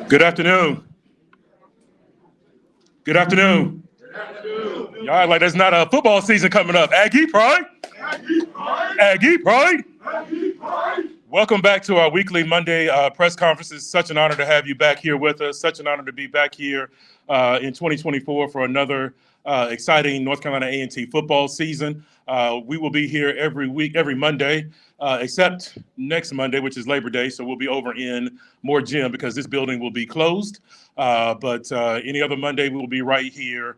Good afternoon. Good afternoon. Y'all act like there's not a football season coming up. Aggie Pride. Aggie Pride. Welcome back to our weekly Monday press conferences. Such an honor to have you back here with us. Such an honor to be back here in 2024 for another exciting North Carolina A&T football season. We will be here every week, every Monday, except next Monday, which is Labor Day. So we'll be over in Moore Gym because this building will be closed. But any other Monday, we will be right here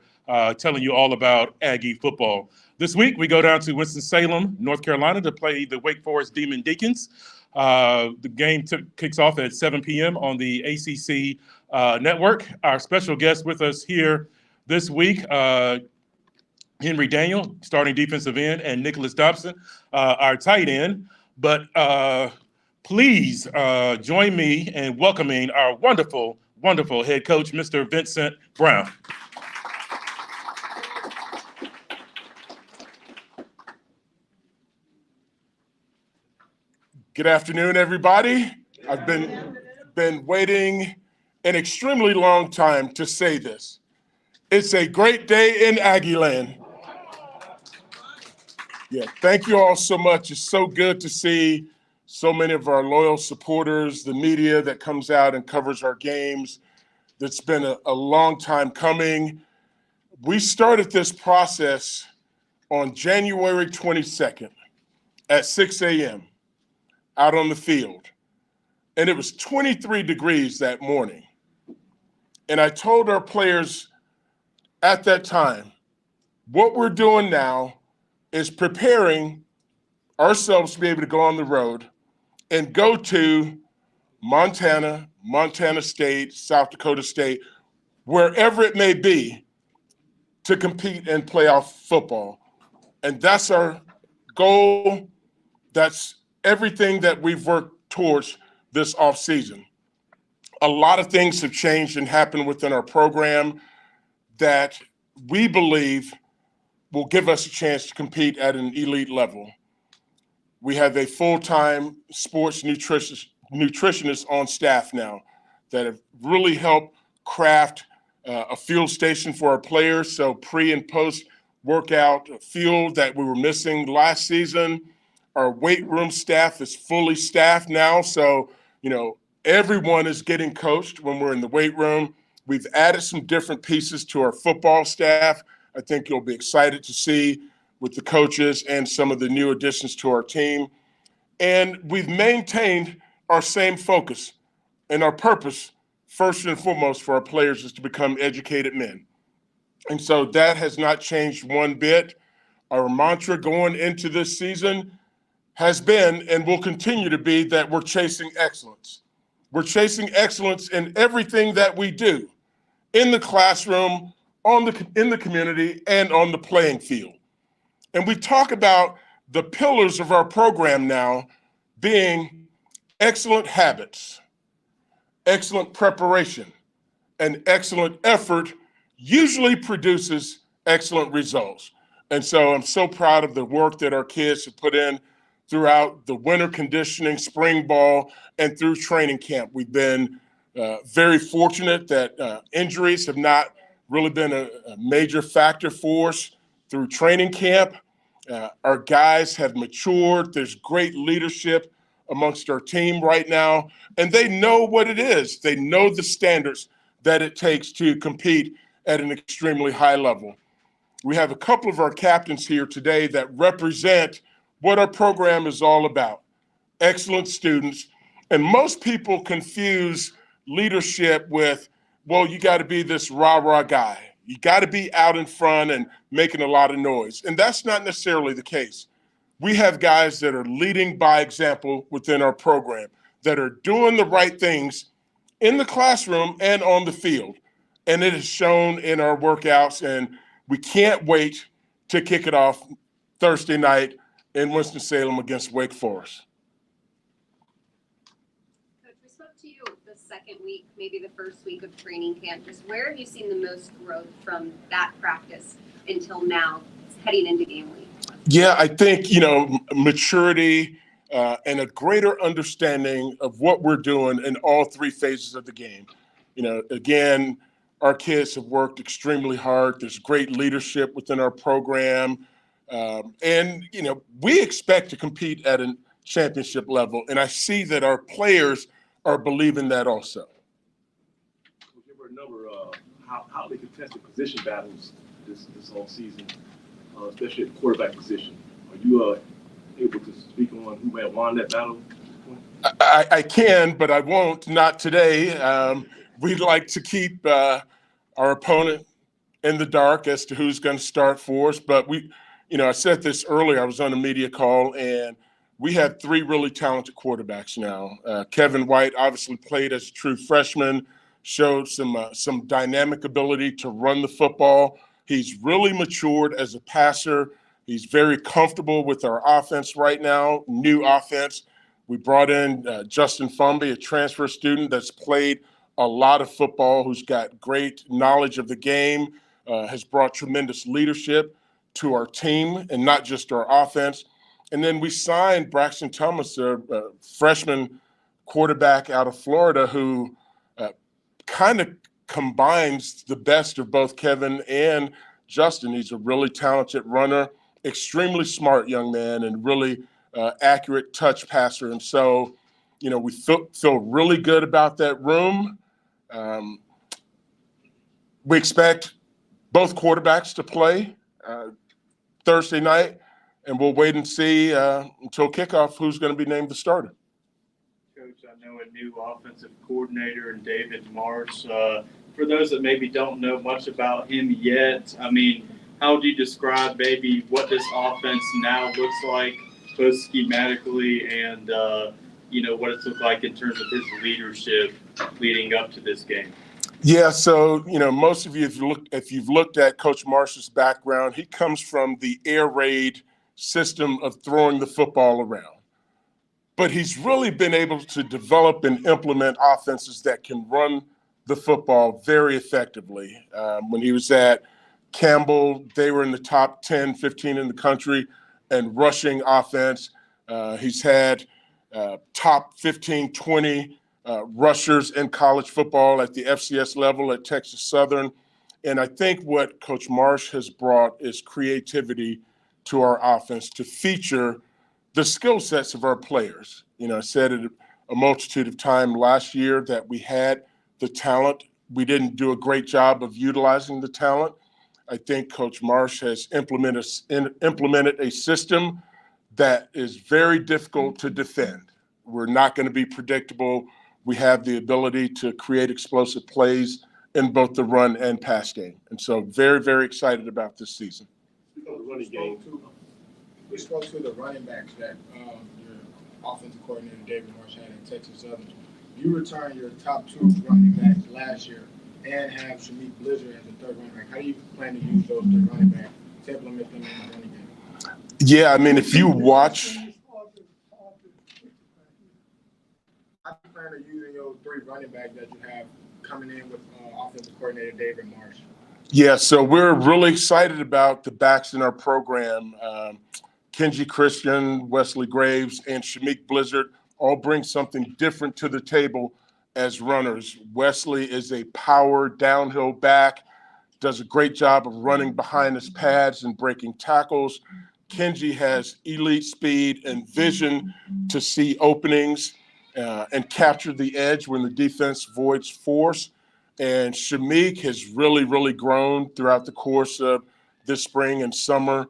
telling you all about Aggie football. This week, we go down to Winston-Salem, North Carolina to play the Wake Forest Demon Deacons. The game kicks off at 7 p.m. on the ACC network. Our special guest with us here this week, Henry Daniel, starting defensive end, and Nicholas Dobson, our tight end. But please join me in welcoming our wonderful, wonderful head coach, Mr. Vincent Brown. Good afternoon, everybody. I've been waiting an extremely long time to say this. It's a great day in Aggieland. Yeah, thank you all so much. It's so good to see so many of our loyal supporters, the media that comes out and covers our games. That's been a long time coming. We started this process on January 22nd at 6 a.m. out on the field. And it was 23 degrees that morning. And I told our players at that time, what we're doing now is preparing ourselves to be able to go on the road and go to Montana, Montana State, South Dakota State, wherever it may be, to compete in playoff football. And that's our goal. That's everything that we've worked towards this offseason. A lot of things have changed and happened within our program that we believe will give us a chance to compete at an elite level. We have a full-time sports nutritionist on staff now that have really helped craft a fuel station for our players. So pre and post workout fuel that we were missing last season. Our weight room staff is fully staffed now. So, everyone is getting coached when we're in the weight room. We've added some different pieces to our football staff. I think you'll be excited to see with the coaches and some of the new additions to our team. And we've maintained our same focus and our purpose, first and foremost, for our players is to become educated men. And so that has not changed one bit. Our mantra going into this season has been and will continue to be that we're chasing excellence. We're chasing excellence in everything that we do, in the classroom, in the community, and on the playing field. And we talk about the pillars of our program now being excellent habits, excellent preparation, and excellent effort usually produces excellent results. And so I'm so proud of the work that our kids have put in throughout the winter conditioning, spring ball, and through training camp. We've been very fortunate that injuries have not really been a major factor for us through training camp. Our guys have matured. There's great leadership amongst our team right now, and they know what it is. They know the standards that it takes to compete at an extremely high level. We have a couple of our captains here today that represent what our program is all about, excellent students. And most people confuse leadership with, well, you got to be this rah-rah guy. You got to be out in front and making a lot of noise. And that's not necessarily the case. We have guys that are leading by example within our program, that are doing the right things in the classroom and on the field. And it is shown in our workouts, and we can't wait to kick it off Thursday night in Winston-Salem against Wake Forest. Coach, we spoke to you the second week, maybe the first week of training camp. Just where have you seen the most growth from that practice until now, heading into game week? Yeah, I think, maturity, and a greater understanding of what we're doing in all three phases of the game. Again, our kids have worked extremely hard. There's great leadership within our program. And we expect to compete at a championship level. And I see that our players are believing that also. There were a number of hotly contested position battles this whole season, especially at the quarterback position. Are you able to speak on who may have won that battle at this point? I can, but I won't. Not today. We'd like to keep our opponent in the dark as to who's going to start for us. But I said this earlier. I was on a media call, and we have three really talented quarterbacks now. Kevin White obviously played as a true freshman, showed some dynamic ability to run the football. He's really matured as a passer. He's very comfortable with our offense right now, new offense. We brought in Justin Fumby, a transfer student that's played a lot of football, who's got great knowledge of the game, has brought tremendous leadership to our team and not just our offense. And then we signed Braxton Thomas, a freshman quarterback out of Florida, who kind of combines the best of both Kevin and Justin. He's a really talented runner, extremely smart young man, and really accurate touch passer. And so, we feel really good about that room. We expect both quarterbacks to play Thursday night, and we'll wait and see until kickoff who's going to be named the starter. Coach, I know a new offensive coordinator in David Marsh. For those that maybe don't know much about him yet, how would you describe maybe what this offense now looks like, both schematically and what it's looked like in terms of his leadership leading up to this game? Yeah, so most of you, if you've looked at Coach Marsh's background, he comes from the air raid system of throwing the football around. But he's really been able to develop and implement offenses that can run the football very effectively. When he was at Campbell, they were in the top 10, 15 in the country and rushing offense. He's had top 15, 20 rushers in college football at the FCS level at Texas Southern. And I think what Coach Marsh has brought is creativity to our offense to feature the skill sets of our players. I said it a multitude of times last year that we had the talent. We didn't do a great job of utilizing the talent. I think Coach Marsh has implemented a system that is very difficult to defend. We're not going to be predictable. We have the ability to create explosive plays in both the run and pass game. And so very, very excited about this season. We spoke to the running backs that your offensive coordinator, David Marsh, had at Texas Southern. You returned your top two running backs last year and have Shamik Blizzard as the third running back. How do you plan to use those three running backs to implement them in the running game? Yeah, if you watch – How do you plan on using those three running backs that you have coming in with offensive coordinator David Marsh? Yeah, so we're really excited about the backs in our program. Kenji Christian, Wesley Graves, and Shamik Blizzard all bring something different to the table as runners. Wesley is a power downhill back, does a great job of running behind his pads and breaking tackles. Kenji has elite speed and vision to see openings and capture the edge when the defense voids force. And Shamik has really, really grown throughout the course of this spring and summer.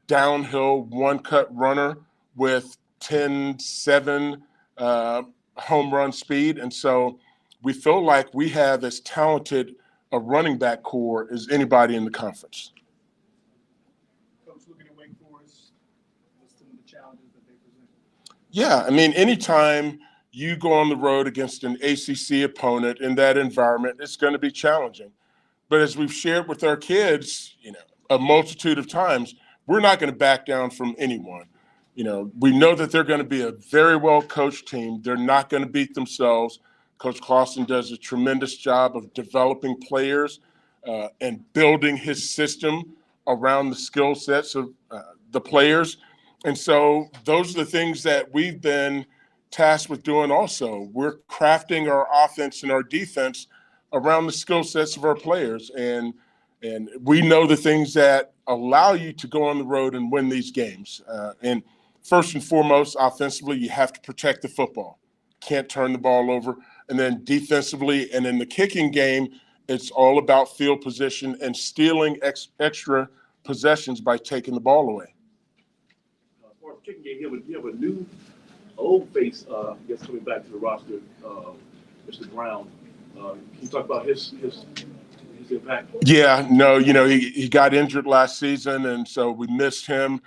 Downhill one-cut runner with 10-7 home run speed. And so we feel like we have as talented a running back core as anybody in the conference. Coach, looking at Wake Forest, what's some of the challenges that they present? Yeah, anytime you go on the road against an ACC opponent in that environment, it's going to be challenging. But as we've shared with our kids, a multitude of times, we're not going to back down from anyone. We know that they're going to be a very well-coached team. They're not going to beat themselves. Coach Clausen does a tremendous job of developing players and building his system around the skill sets of the players. And so those are the things that we've been tasked with doing also. We're crafting our offense and our defense around the skill sets of our players. And we know the things that allow you to go on the road and win these games. And first and foremost, offensively, you have to protect the football. Can't turn the ball over. And then defensively and in the kicking game, it's all about field position and stealing extra possessions by taking the ball away. As far as kicking game, you have a new old face, I guess, coming back to the roster, Mr. Brown. Can you talk about his impact? Yeah, no, he got injured last season, and so we missed him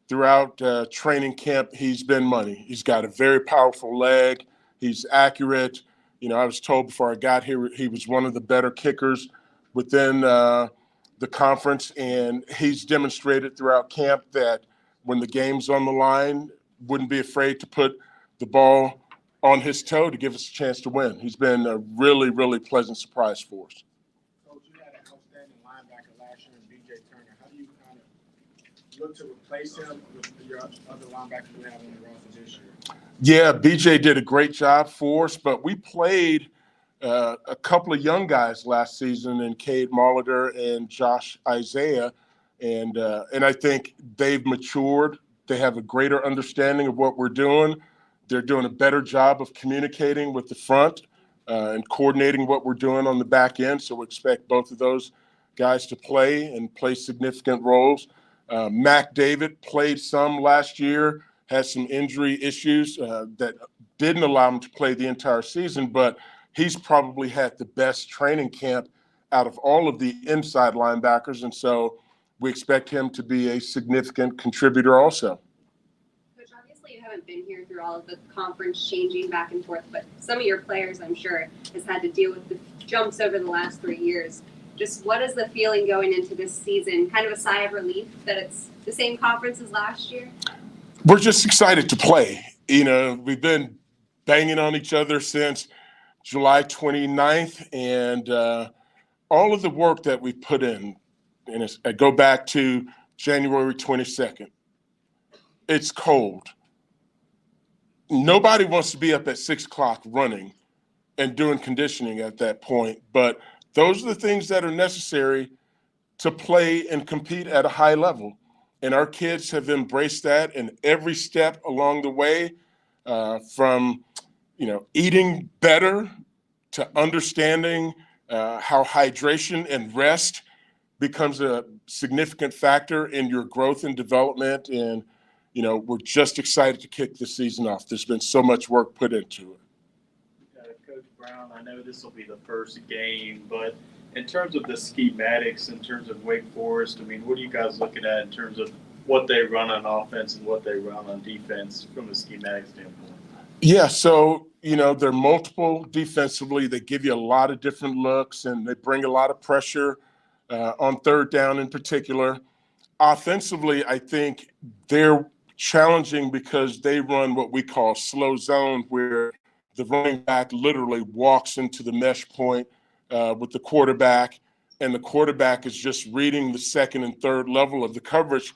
throughout training camp. He's been money. He's got a very powerful leg. He's accurate. I was told before I got here he was one of the better kickers within the conference, and he's demonstrated throughout camp that when the game's on the line, wouldn't be afraid to put the ball on his toe to give us a chance to win. He's been a really, really pleasant surprise for us. Coach, you had an outstanding linebacker last year in B.J. Turner. How do you kind of look to replace him with your other linebackers you have on the roster this year? Yeah, B.J. did a great job for us, but we played a couple of young guys last season in Cade Molitor and Josh Isaiah, and I think they've matured. They have a greater understanding of what we're doing. They're doing a better job of communicating with the front and coordinating what we're doing on the back end. So we expect both of those guys to play and play significant roles. Mac David played some last year, had some injury issues that didn't allow him to play the entire season, but he's probably had the best training camp out of all of the inside linebackers. And so we expect him to be a significant contributor also. Coach, obviously you haven't been here through all of the conference changing back and forth, but some of your players, I'm sure, has had to deal with the jumps over the last 3 years. Just what is the feeling going into this season? Kind of a sigh of relief that it's the same conference as last year? We're just excited to play. We've been banging on each other since July 29th, and all of the work that we put in, and I go back to January 22nd. It's cold. Nobody wants to be up at 6 o'clock running and doing conditioning at that point, but those are the things that are necessary to play and compete at a high level. And our kids have embraced that in every step along the way, from eating better to understanding how hydration and rest becomes a significant factor in your growth and development. And, we're just excited to kick this season off. There's been so much work put into it. Coach Brown, I know this will be the first game, but in terms of the schematics, in terms of Wake Forest, what are you guys looking at in terms of what they run on offense and what they run on defense from a schematic standpoint? Yeah, so, they're multiple defensively. They give you a lot of different looks, and they bring a lot of pressure on third down in particular. Offensively, I think they're challenging because they run what we call slow zone, where the running back literally walks into the mesh point with the quarterback, and the quarterback is just reading the second and third level of the coverage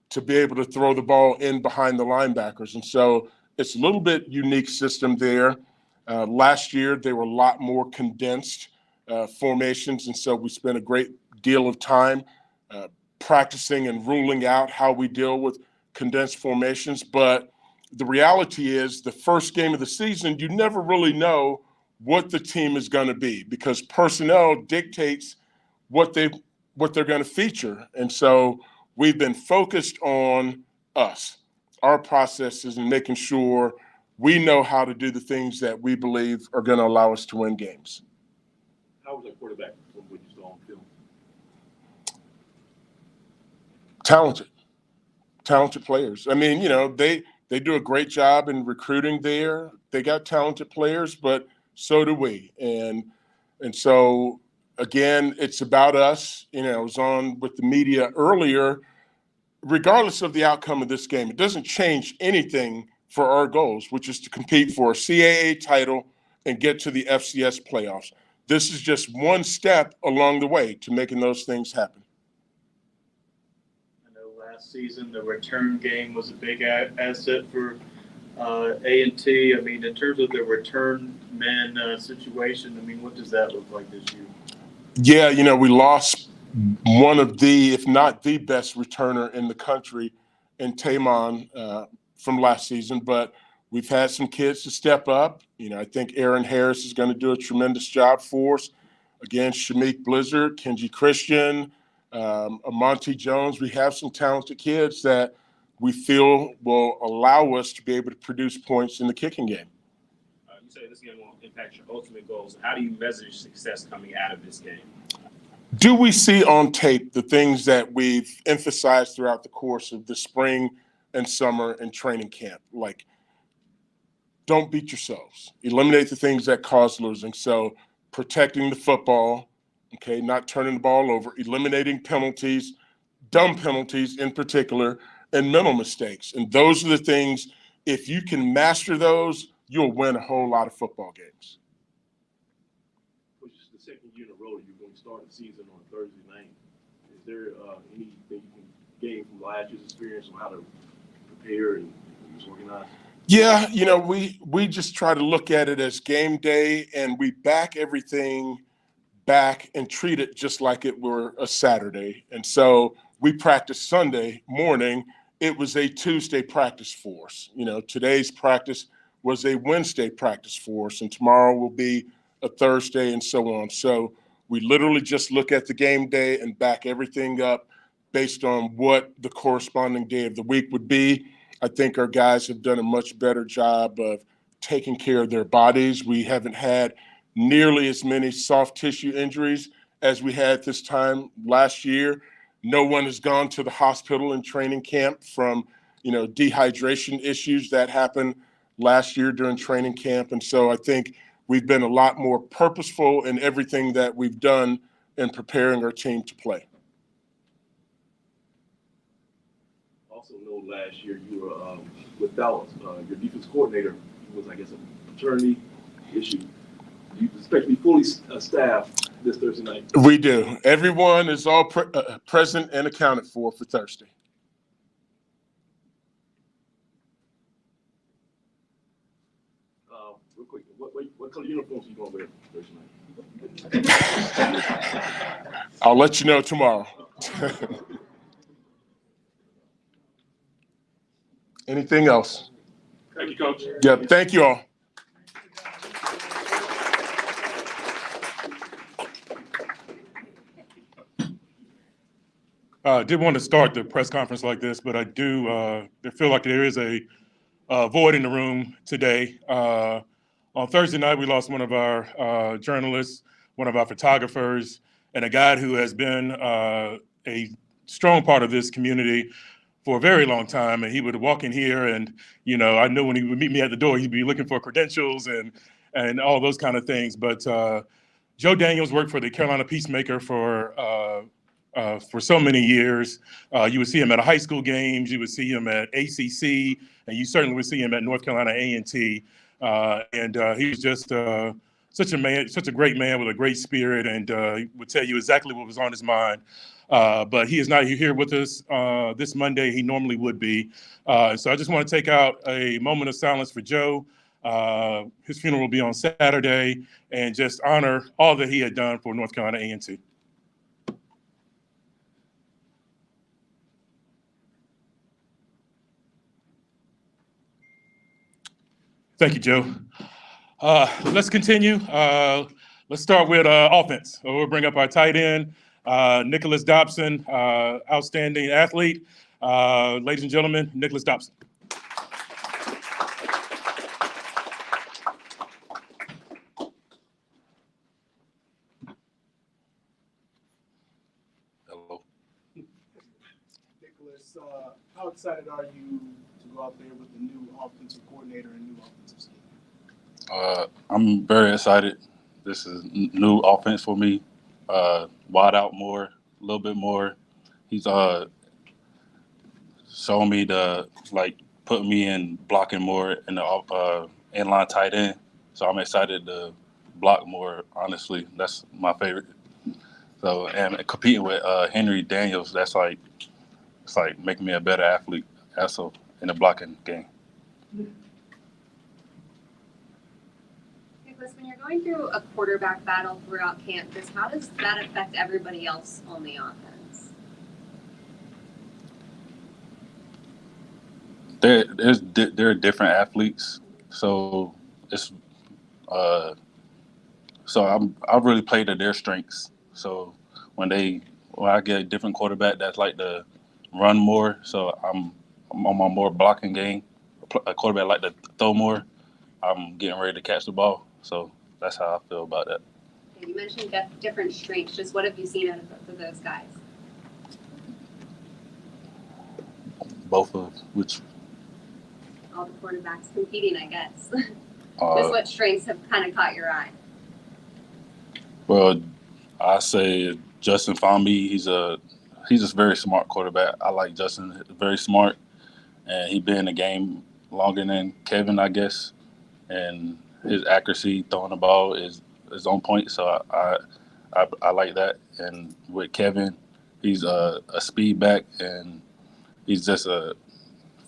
to be able to throw the ball in behind the linebackers. And so it's a little bit unique system there. Last year, they were a lot more condensed formations, and so we spent a great deal of time practicing and ruling out how we deal with condensed formations. But the reality is the first game of the season, you never really know what the team is going to be because personnel dictates what they're going to feature. And so we've been focused on us, our processes, and making sure we know how to do the things that we believe are going to allow us to win games. How was that quarterback from what you saw on film? Talented players. They do a great job in recruiting there. They got talented players, but so do we. And so, again, it's about us. I was on with the media earlier. Regardless of the outcome of this game, it doesn't change anything for our goals, which is to compete for a CAA title and get to the FCS playoffs. This is just one step along the way to making those things happen. I know last season. The return game was a big asset for A&T. I mean, in terms of the return man situation, I mean, what does that look like this year? Yeah, we lost one of the, if not the best returner in the country in Taymon from last season, but we've had some kids to step up. I think Aaron Harris is going to do a tremendous job for us. Again, Shamik Blizzard, Kenji Christian, Amonte Jones. We have some talented kids that we feel will allow us to be able to produce points in the kicking game. You say this game will impact your ultimate goals. How do you measure success coming out of this game? Do we see on tape the things that we've emphasized throughout the course of the spring and summer and training camp? Like, don't beat yourselves. Eliminate the things that cause losing. So protecting the football, okay, not turning the ball over, eliminating penalties, dumb penalties in particular, and mental mistakes. And those are the things, if you can master those, you'll win a whole lot of football games. Which is the second year in a row you're going to start the season on Thursday night. Is there anything you can gain from last year's experience on how to prepare and organize? Yeah, we just try to look at it as game day, and we back everything back and treat it just like it were a Saturday. And so we practiced Sunday morning. It was a Tuesday practice for us. Today's practice was a Wednesday practice for us, and tomorrow will be a Thursday and so on. So we literally just look at the game day and back everything up based on what the corresponding day of the week would be. I think our guys have done a much better job of taking care of their bodies. We haven't had nearly as many soft tissue injuries as we had this time last year. No one has gone to the hospital in training camp from, dehydration issues that happened last year during training camp. And so I think we've been a lot more purposeful in everything that we've done in preparing our team to play. Also know last year you were without your defense coordinator. It was, I guess, a paternity issue. Do you expect to be fully staffed this Thursday night? We do. Everyone is all present and accounted for Thursday. Real quick, what color uniforms are you going to wear Thursday night? I'll let you know tomorrow. Anything else? Thank you, Coach. Yep. Thank you all. I did want to start the press conference like this, but I feel like there is a void in the room today. On Thursday night, we lost one of our journalists, one of our photographers, and a guy who has been a strong part of this community for a very long time. And he would walk in here and, I knew when he would meet me at the door, he'd be looking for credentials and all those kind of things. But Joe Daniels worked for the Carolina Peacemaker for so many years. You would see him at high school games, you would see him at ACC, and you certainly would see him at North Carolina A&T. And he was just such a great man with a great spirit, and he would tell you exactly what was on his mind. But he is not here with us this Monday. He normally would be. So I just want to take out a moment of silence for Joe. His funeral will be on Saturday, and just honor all that he had done for North Carolina A&T. Thank you, Joe. Let's continue. Let's start with offense. We'll bring up our tight end, Nicholas Dobson, outstanding athlete. Ladies and gentlemen, Nicholas Dobson. Hello. Nicholas, how excited are you to go out there with the new offensive coordinator and new offensive scheme? I'm very excited. This is new offense for me. Wide out more, a little bit more. He's showing me put me in blocking more in the inline tight end. So I'm excited to block more. Honestly, that's my favorite. So and competing with Henry Daniels, that's like it's like making me a better athlete also in the blocking game. Nicholas, when you're going through a quarterback battle throughout campus, how does that affect everybody else on the offense? There are different athletes, so it's I really play to their strengths. So when I get a different quarterback that's like to run more, so I'm on my more blocking game. A quarterback like to throw more, I'm getting ready to catch the ball. So that's how I feel about that. You mentioned different strengths. Just what have you seen out of both of those guys? Both of which All the quarterbacks competing, I guess. Just uh, what strengths have kind of caught your eye? well, I say Justin Fomby. He's a very smart quarterback. I like Justin. Very smart, and he been in the game longer than Kevin, I guess. And his accuracy throwing the ball is on point. So I like that. And with Kevin, he's a speed back, and he's just a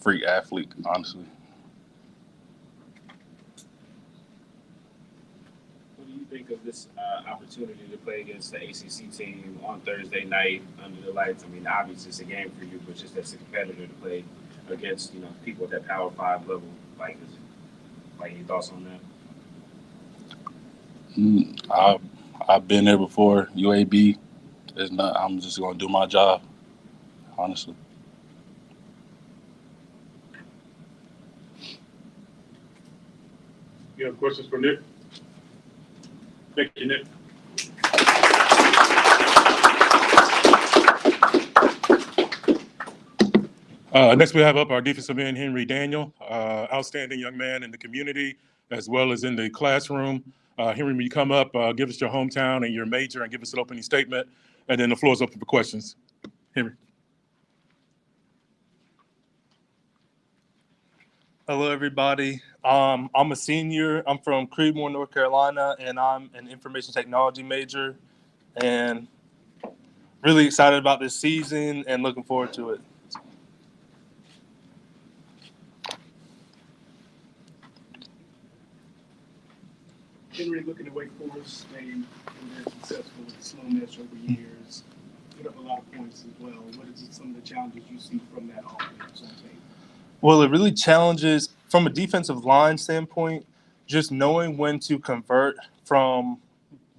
freak athlete, honestly. What do you think of this opportunity to play against the ACC team on Thursday night under the lights? I mean, obviously it's a game for you, but just as a competitor to play against, people at that Power 5 level, any thoughts on that? I've been there before. UAB is not. I'm just going to do my job, honestly. You have questions for Nick? Thank you, Nick. Next, we have up our defensive end, Henry Daniel, outstanding young man in the community as well as in the classroom. Henry, when you come up, give us your hometown and your major and give us an opening statement, and then the floor is open for questions. Henry. Hello, everybody. I'm a senior. I'm from Creedmoor, North Carolina, and I'm an information technology major. And really excited about this season and looking forward to it. Henry, looking at Wake Forest, they've been very successful with slow mesh over years, put up a lot of points as well. What is some of the challenges you see from that offense on tape? Well, it really challenges, from a defensive line standpoint, just knowing when to convert from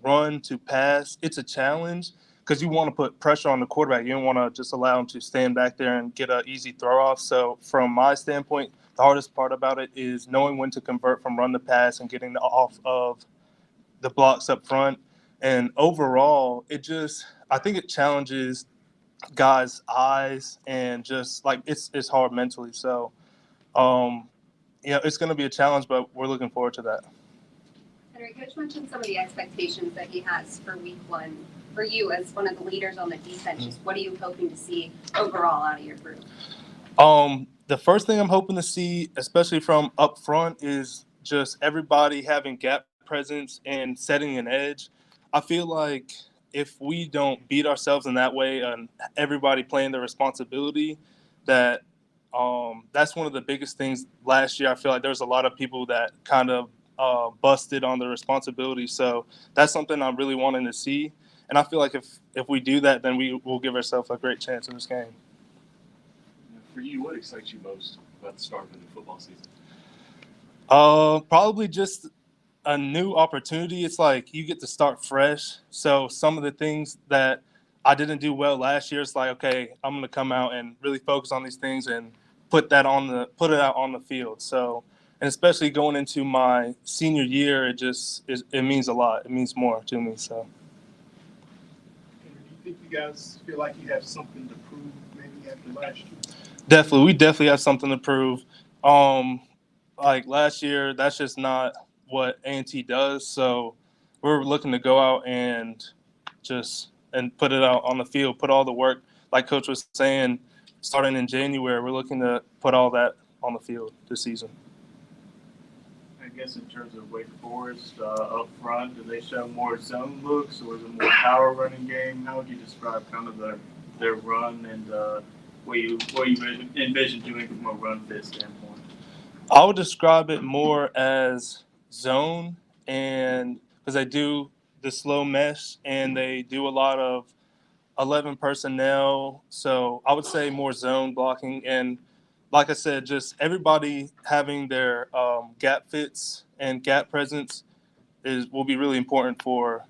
run to pass. It's a challenge because you want to put pressure on the quarterback. You don't want to just allow him to stand back there and get an easy throw off. So from my standpoint, the hardest part about it is knowing when to convert from run to pass and getting off of the blocks up front. And overall, I think it challenges guys' eyes and just like it's hard mentally. So, it's going to be a challenge, but we're looking forward to that. Henry, Coach mentioned some of the expectations that he has for week one. For you, as one of the leaders on the defense, just what are you hoping to see overall out of your group? The first thing I'm hoping to see, especially from up front, is just everybody having gap presence and setting an edge. I feel like if we don't beat ourselves in that way and everybody playing their responsibility, that's one of the biggest things last year. I feel like there's a lot of people that kind of busted on their responsibility. So that's something I'm really wanting to see. And I feel like if we do that, then we will give ourselves a great chance in this game. For you, what excites you most about the start of the football season? Probably just a new opportunity. It's like you get to start fresh. So some of the things that I didn't do well last year, it's like, okay, I'm going to come out and really focus on these things and put it out on the field. So, and especially going into my senior year, it means a lot. It means more to me. So. Do you think you guys feel like you have something to prove maybe after last year? We definitely have something to prove. Like last year, that's just not what A&T does. So we're looking to go out and put it out on the field, put all the work, like Coach was saying, starting in January, we're looking to put all that on the field this season. I guess in terms of Wake Forest up front, do they show more zone looks or is it more power running game? How would you describe kind of their run and what you envision doing from a run fit standpoint? I would describe it more as zone, and because they do the slow mesh and they do a lot of 11 personnel. So I would say more zone blocking. And like I said, just everybody having their gap fits and gap presence will be really important for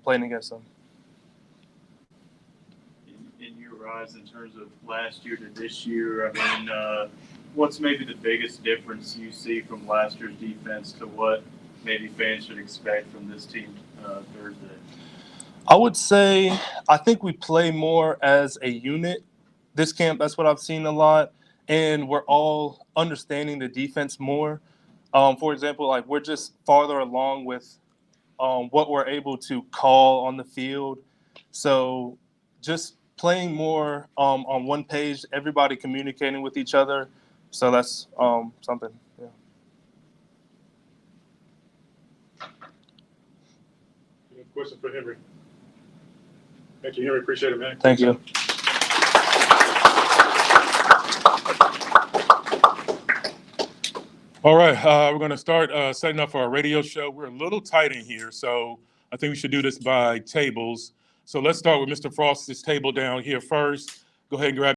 playing against them. In your eyes, in terms of last year to this year, I mean, what's maybe the biggest difference you see from last year's defense to what maybe fans should expect from this team Thursday? I would say I think we play more as a unit this camp. That's what I've seen a lot. And we're all understanding the defense more. For example, like we're just farther along with what we're able to call on the field. So just playing more on one page, everybody communicating with each other. So that's something. Yeah. Any question for Henry? Thank you, Henry. Appreciate it, man. Thank you. All right, we're going to start setting up for our radio show. We're a little tight in here, so I think we should do this by tables. So let's start with Mr. Frost's table down here first. Go ahead and grab